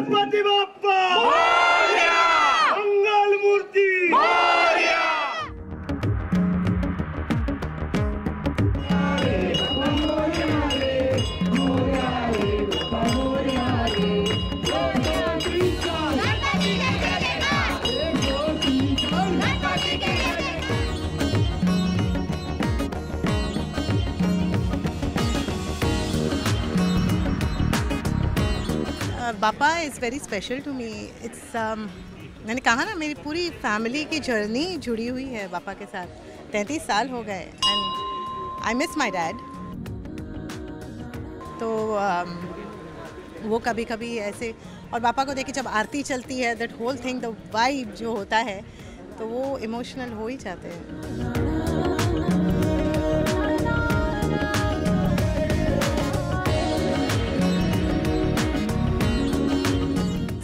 गणपति बाप्पा मोरया, मंगल मूर्ति मोरया। Bappa is very special to me. It's मैंने कहा ना, मेरी पूरी फैमिली की जर्नी जुड़ी हुई है बापा के साथ। 33 साल हो गए and I miss my dad. तो वो कभी कभी ऐसे, और पापा को देख के जब आरती चलती है, that whole thing, the vibe जो होता है, तो वो इमोशनल हो ही जाते हैं।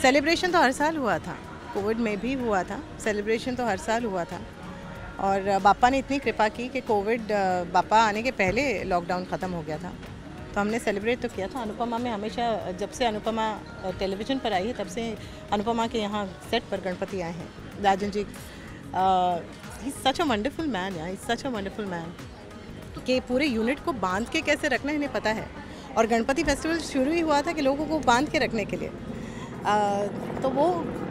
सेलिब्रेशन तो हर साल हुआ था, कोविड में भी हुआ था, सेलिब्रेशन तो हर साल हुआ था। और बापा ने इतनी कृपा की कि कोविड बापा आने के पहले लॉकडाउन ख़त्म हो गया था, तो हमने सेलिब्रेट तो किया था। अनुपमा में हमेशा, जब से अनुपमा टेलीविज़न पर आई है, तब से अनुपमा के यहाँ सेट पर गणपति आए हैं। Rajan ji, he is such a wonderful man, he is such a wonderful man, कि पूरे यूनिट को बांध के कैसे रखना इन्हें पता है। और गणपति फेस्टिवल शुरू ही हुआ था कि लोगों को बांध के रखने के लिए। तो वो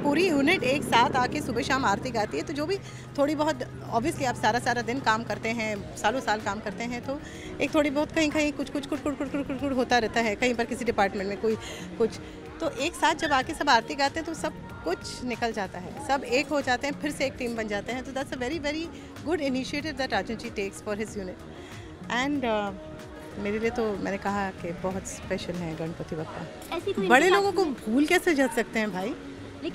पूरी यूनिट एक साथ आके सुबह शाम आरती गाती है। तो जो भी थोड़ी बहुत, ऑब्वियसली आप सारा दिन काम करते हैं, सालों साल काम करते हैं, तो एक थोड़ी बहुत कहीं कुछ कुछ होता रहता है, कहीं पर किसी डिपार्टमेंट में कोई कुछ। तो एक साथ जब आके सब आरती गाते हैं तो सब कुछ निकल जाता है, सब एक हो जाते हैं, फिर से एक टीम बन जाते हैं। तो that's a very very good initiative that Rajan ji takes for his unit. And मेरे लिए तो मैंने कहा कि बहुत स्पेशल है गणपति बाप्पा। बड़े लोगों को भूल कैसे जा सकते हैं भाई,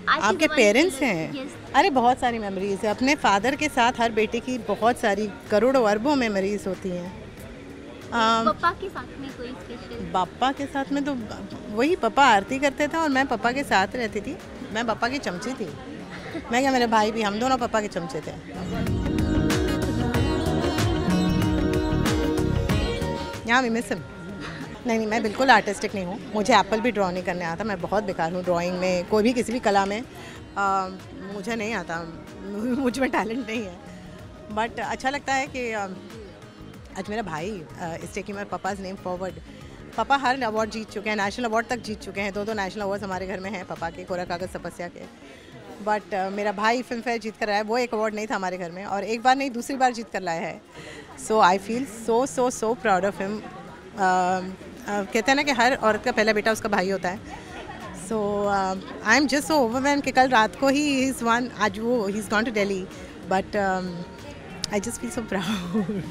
आपके पेरेंट्स हैं। अरे बहुत सारी मेमोरीज है, अपने फादर के साथ हर बेटे की बहुत सारी करोड़ों अरबों मेमोरीज होती हैं। पापा के साथ में कोई स्पेशल? पापा के साथ में तो वही, पापा आरती करते थे और मैं पापा के साथ रहती थी। मैं पापा की चमची थी। मैं क्या, मेरे भाई भी, हम दोनों पापा के चमचे थे। यहाँ भी मिस हिम। नहीं, मैं बिल्कुल आर्टिस्टिक नहीं हूँ। मुझे एप्पल भी ड्रॉ नहीं करने आता। मैं बहुत बेकार हूँ ड्राइंग में, कोई भी किसी भी कला में मुझे नहीं आता। मुझ में टैलेंट नहीं है। बट अच्छा लगता है कि आज मेरा भाई is taking my papa's name forward. पापा हर अवार्ड जीत चुके हैं, नेशनल अवार्ड तक जीत चुके हैं। 2 नेशनल अवार्ड्स हमारे घर में हैं पापा के, कोरा कागज तपस्या के। बट मेरा भाई फिल्म फेयर जीत कर आया है। वो एक अवार्ड नहीं था हमारे घर में, और एक बार नहीं, दूसरी बार जीत कर लाया है। So I feel so proud of him. कहते हैं ना कि हर औरत का पहला बेटा उसका भाई होता है। So I am just so overwhelmed कि कल रात को ही ही इज़ वन, आज वो he is gone to Delhi, but I just feel so proud.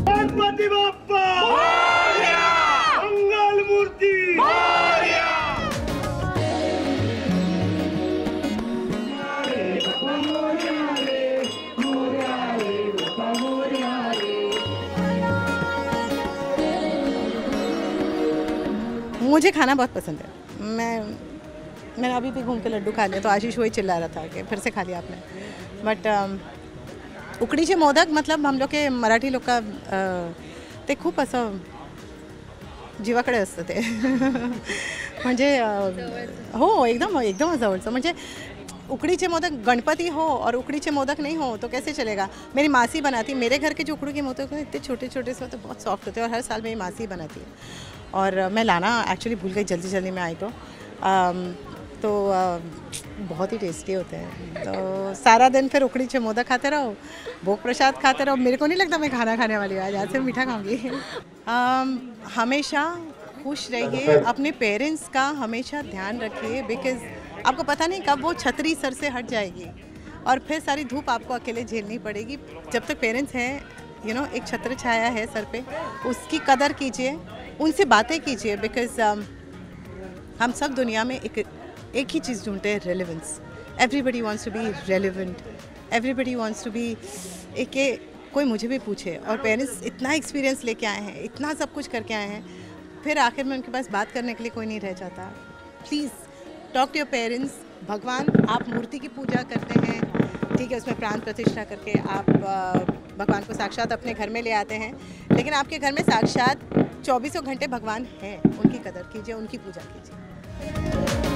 Ganpati Bappa Morya, Mangal मूर्ति मोरया। मुझे खाना बहुत पसंद है। मैंने अभी भी घूम के लड्डू खा लिया, तो आशीष वही चिल्ला रहा था कि फिर से खा लिया आपने। बट उकडीचे मोदक मतलब हम लोग के मराठी लोक का ते खूप असं जीवाकडे असतं ते म्हणजे हो, एकदम जवळचं। म्हणजे उकडीचे मोदक, गणपति हो और उकडीचे मोदक नहीं हो तो कैसे चलेगा। मेरी मासी बनाती, मेरे घर के जो उकड़ी के मोदक हैं इतने छोटे छोटे से होते, बहुत सॉफ्ट होते हैं, और हर साल मेरी मासी बनाती है। और मैं लाना एक्चुअली भूल गई, जल्दी में आई तो बहुत ही टेस्टी होते हैं। तो सारा दिन फिर उकडीचे मोदक खाते रहो, भोग प्रसाद खाते रहो। मेरे को नहीं लगता मैं खाना खाने वाली हूँ, आज से मीठा खाऊंगी। हमेशा खुश रहिए, अपने पेरेंट्स का हमेशा ध्यान रखिए, बिकॉज़ आपको पता नहीं कब वो छतरी सर से हट जाएगी और फिर सारी धूप आपको अकेले झेलनी पड़ेगी। जब तक पेरेंट्स हैं, एक छत्र छाया है सर पे, उसकी कदर कीजिए, उनसे बातें कीजिए, बिकॉज़ हम सब दुनिया में एक ही चीज़ ढूंढते हैं, relevance. Everybody wants to be relevant, everybody wants to be कोई मुझे भी पूछे। और पेरेंट्स इतना एक्सपीरियंस लेके आए हैं, इतना सब कुछ करके आए हैं, फिर आखिर में उनके पास बात करने के लिए कोई नहीं रह जाता। Please talk to your parents. भगवान, आप मूर्ति की पूजा करते हैं, ठीक है, उसमें प्राण प्रतिष्ठा करके आप भगवान को साक्षात अपने घर में ले आते हैं, लेकिन आपके घर में साक्षात 24 घंटे भगवान है, उनकी कदर कीजिए, उनकी पूजा कीजिए।